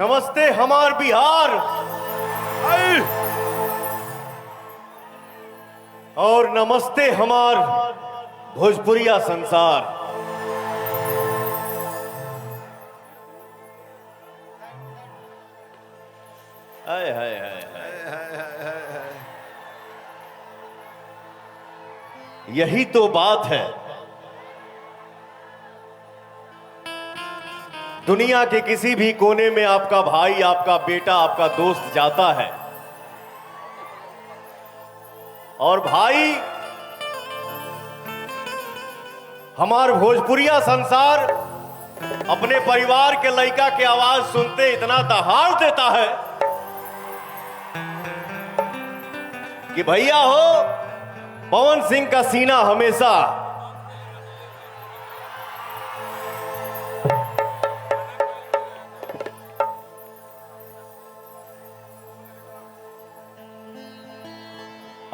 नमस्ते हमार बिहार और नमस्ते हमार भोजपुरिया संसार। हाय हाय हाय हाय, यही तो बात है। दुनिया के किसी भी कोने में आपका भाई, आपका बेटा, आपका दोस्त जाता है और भाई हमार भोजपुरिया संसार अपने परिवार के लड़का की आवाज सुनते इतना दहाड़ देता है कि भैया हो, पवन सिंह का सीना हमेशा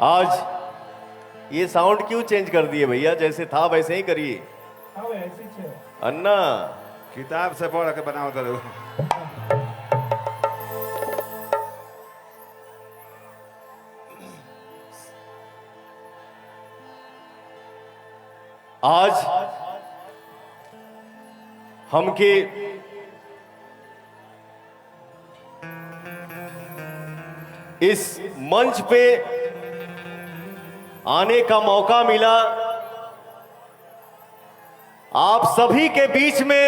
आज ये साउंड क्यों चेंज कर दिए भैया? जैसे था वैसे ही करिए। अन्ना किताब से पढ़ के बनाओ तो आज हमके इस मंच पे आने का मौका मिला, आप सभी के बीच में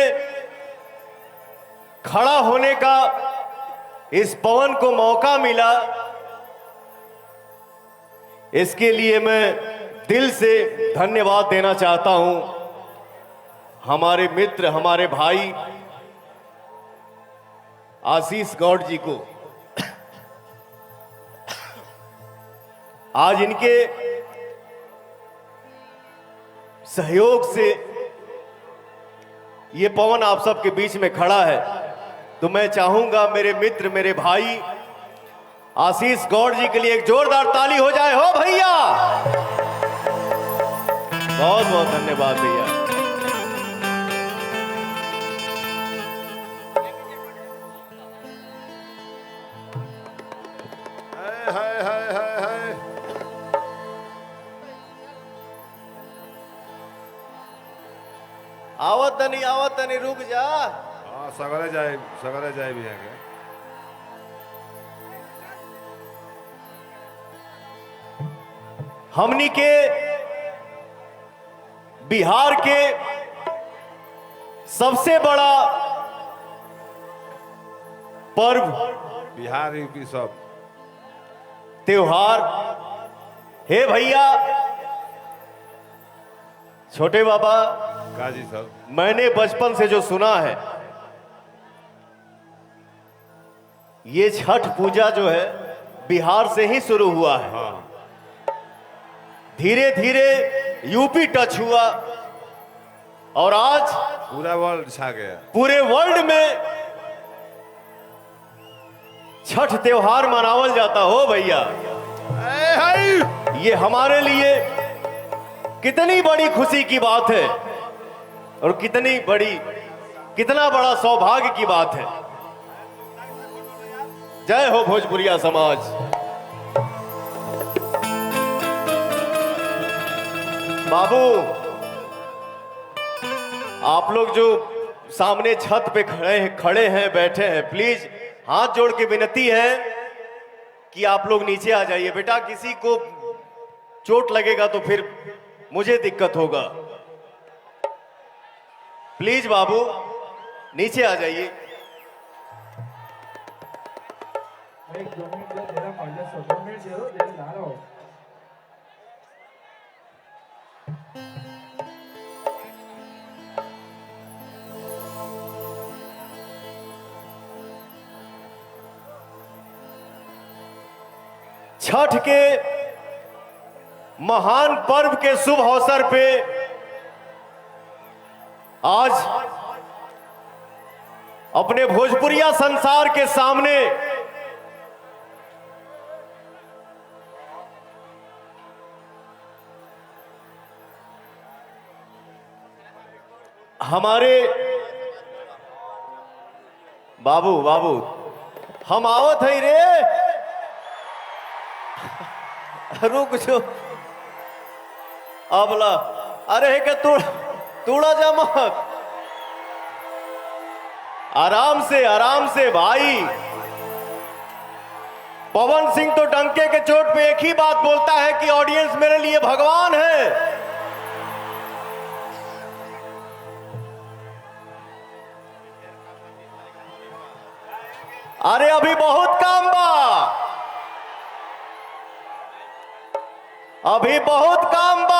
खड़ा होने का इस पवन को मौका मिला। इसके लिए मैं दिल से धन्यवाद देना चाहता हूं हमारे मित्र, हमारे भाई आशीष गौड़ जी को। आज इनके सहयोग से ये पवन आप सबके बीच में खड़ा है, तो मैं चाहूंगा मेरे मित्र, मेरे भाई आशीष गौड़ जी के लिए एक जोरदार ताली हो जाए। हो भैया, बहुत बहुत धन्यवाद भैया। आवत नहीं रुक जा। हाँ, सगरे जाए भी है क्या? हमनी के बिहार के सबसे बड़ा पर्व, बिहार यूपी सब त्योहार हे भैया। छोटे बाबा, काजी सब मैंने बचपन से जो सुना है, ये छठ पूजा जो है बिहार से ही शुरू हुआ है। हाँ, धीरे धीरे यूपी टच हुआ और आज पूरा वर्ल्ड छा गया। पूरे वर्ल्ड में छठ त्योहार मनावल जाता हो भैया। ये हमारे लिए कितनी बड़ी खुशी की बात है और कितना बड़ा सौभाग्य की बात है। जय हो भोजपुरिया समाज। बाबू, आप लोग जो सामने छत पे खड़े हैं, बैठे हैं, प्लीज हाथ जोड़ के विनती है कि आप लोग नीचे आ जाइए। बेटा, किसी को चोट लगेगा तो फिर मुझे दिक्कत होगा। प्लीज बाबू नीचे आ जाइए। छठ के महान पर्व के शुभ अवसर पे आज अपने भोजपुरिया संसार के सामने हमारे बाबू बाबू हम आवत है रे। रुक जो अबला। अरे के तूड़ा जा मत। आराम से भाई। पवन सिंह तो डंके के चोट पे एक ही बात बोलता है कि ऑडियंस मेरे लिए भगवान है। अरे अभी बहुत काम बा, अभी बहुत काम बा।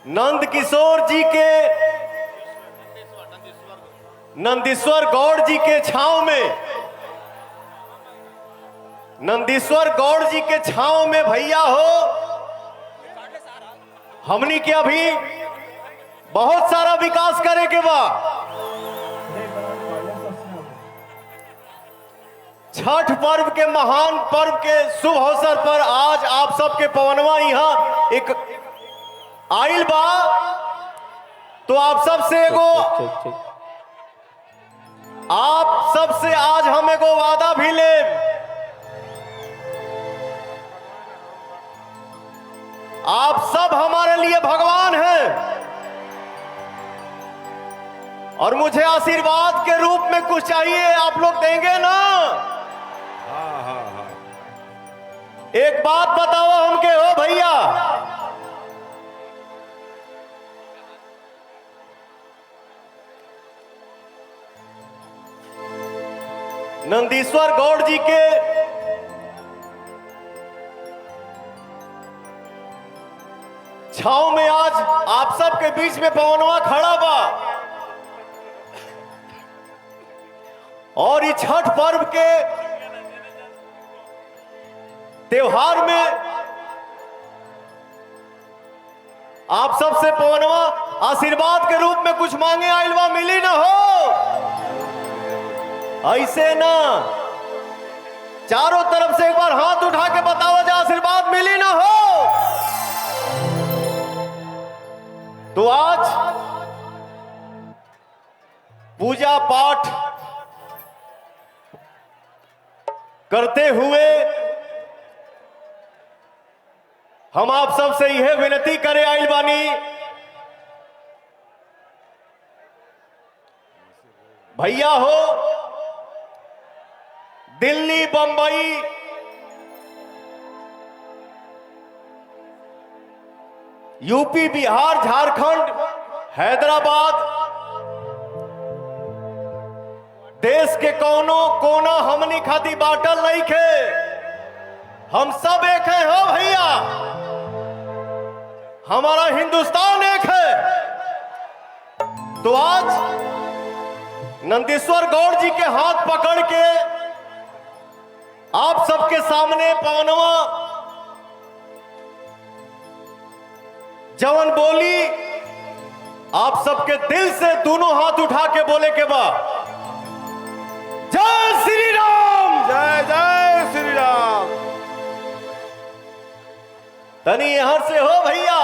नंद किशोर जी के, नंदीश्वर गौड़ जी के छांव में, नंदीश्वर गौड़ जी के छांव में भैया हो हमनी के अभी बहुत सारा विकास करे के बा। छठ पर्व के महान पर्व के शुभ अवसर पर आज आप सबके पवनवा यहाँ एक आइल बा। तो आप सबसे एगो, आप सबसे आज हम एगो वादा भी ले। आप सब हमारे लिए भगवान हैं और मुझे आशीर्वाद के रूप में कुछ चाहिए, आप लोग देंगे ना? हाँ हाँ हाँ। एक बात बताओ हमके हो भैया, नंदीश्वर गौड़ जी के छांव में आज आप सबके बीच में पवनवा खड़ा बा और इस छठ पर्व के त्योहार में आप सबसे पवनवा आशीर्वाद के रूप में कुछ मांगे आइल बा, मिली ना हो ऐसे ना। चारों तरफ से एक बार हाथ उठा के बताओ जा आशीर्वाद मिली ना हो। तो आज पूजा पाठ करते हुए हम आप सबसे यह विनती करे आइल बानी, भैया हो दिल्ली, बंबई, यूपी, बिहार, झारखंड, हैदराबाद, देश के कोनो कोना हमनी खाती बाटल नहीं खे। हम सब एक है हो भैया, हमारा हिंदुस्तान एक है। तो आज नंदीश्वर गौड़ जी के हाथ पकड़ के आप सबके सामने पवनवा जवन बोली, आप सबके दिल से दोनों हाथ उठा के बोले के बाद जय श्री राम, जय जय श्री राम। तनी यहां से हो भैया,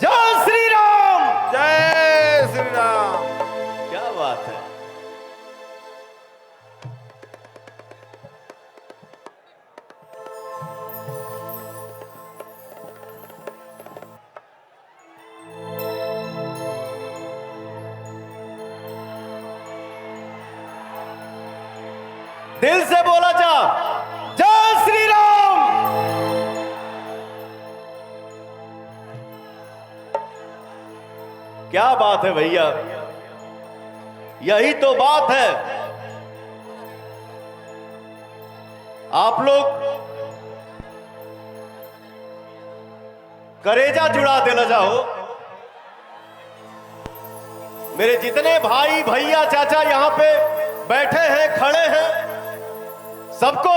जय श्री राम, जय श्री राम। क्या बात है। दिल से बोला जा जय श्री राम। क्या बात है भैया, यही तो बात है। आप लोग करेजा जुड़ा देना जाओ। मेरे जितने भाई भैया चाचा यहां पे बैठे हैं, खड़े हैं, सबको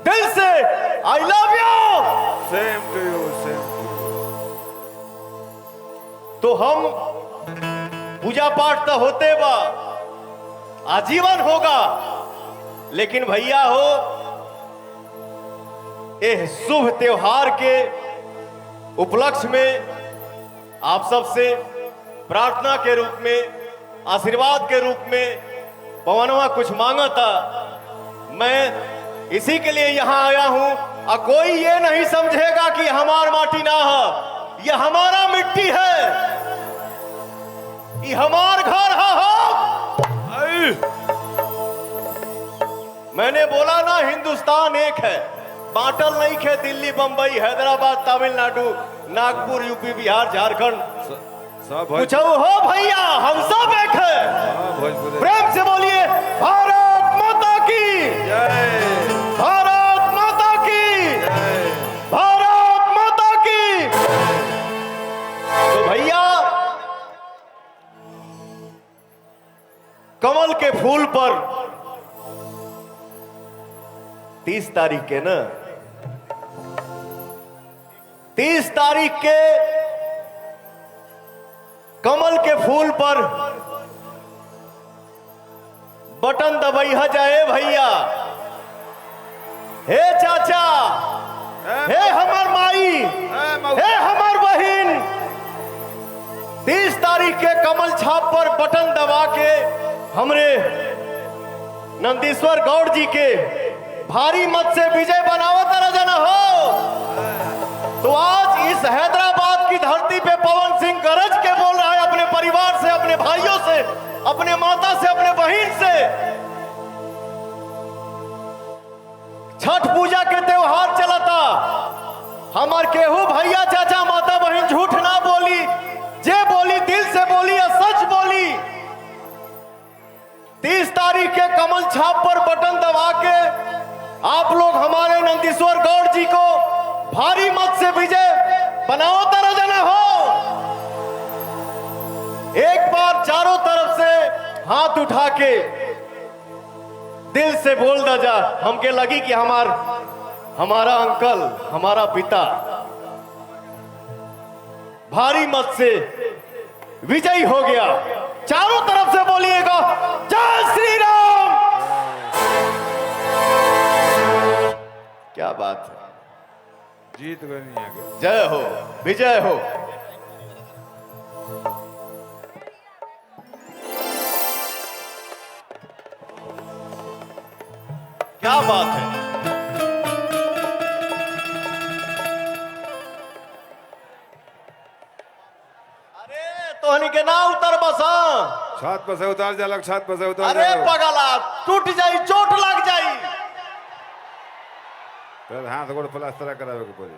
दिल से I love you. Same to you, same to you. तो हम पूजा पाठ तो होते बा, आजीवन होगा, लेकिन भैया हो इस शुभ त्योहार के उपलक्ष्य में आप सबसे प्रार्थना के रूप में, आशीर्वाद के रूप में पवनवा कुछ मांगा था। मैं इसी के लिए यहां आया हूं। और कोई ये नहीं समझेगा कि हमार माटी ना है, ये हमारा मिट्टी है, ये हमार घर है। मैंने बोला ना, हिंदुस्तान एक है, बांटल नहीं है। दिल्ली, बंबई, हैदराबाद, तमिलनाडु, नागपुर, यूपी, बिहार, झारखंड सब कुछ हो भैया, हम सब एक है। प्रेम से बोलिए भारत माता की जय, भारत माता की, भारत माता की। तो भैया, कमल के फूल पर 30 तारीख के ना, 30 तारीख के कमल के फूल पर बटन दबैया जाए भैया। हे चाचा, हे हमार माई, हे हमार बहिन, 30 तारीख के कमल छाप पर बटन दबा के हमरे नंदीश्वर गौड़ जी के भारी मत से विजय बनावत रजना हो। तो आज इस हैदराबाद की धरती पे पवन सिंह गरज के बोल रहा है अपने परिवार से, अपने भाइयों से, अपने माता से, अपने बहन से। छठ पूजा के त्योहार चलता, हमार केहू भैया, चाचा, माता, बहन झूठ ना बोली, जे बोली दिल से बोली या सच बोली। 30 तारीख के कमल छाप पर बटन दबा के आप लोग हमारे नंदीश्वर गौड़ जी को भारी मत से विजय बनाओ तरह जना हो। एक बार चारों तरफ से हाथ उठा के दिल से बोल दा जा, हमके लगी कि हमारा अंकल, हमारा पिता भारी मत से विजयी हो गया। चारों तरफ से बोलिएगा जय श्री राम। क्या बात है, जीत गए नहीं आगे। जय हो, विजय हो। क्या बात है। अरे तोहनी के ना उतर बसा। छत पर से उतार जा, छत पर से उतार अरे पगला, टूट जाई, चोट लग जाई। हाथ गोड़ प्लास्टर करावे के पड़ी।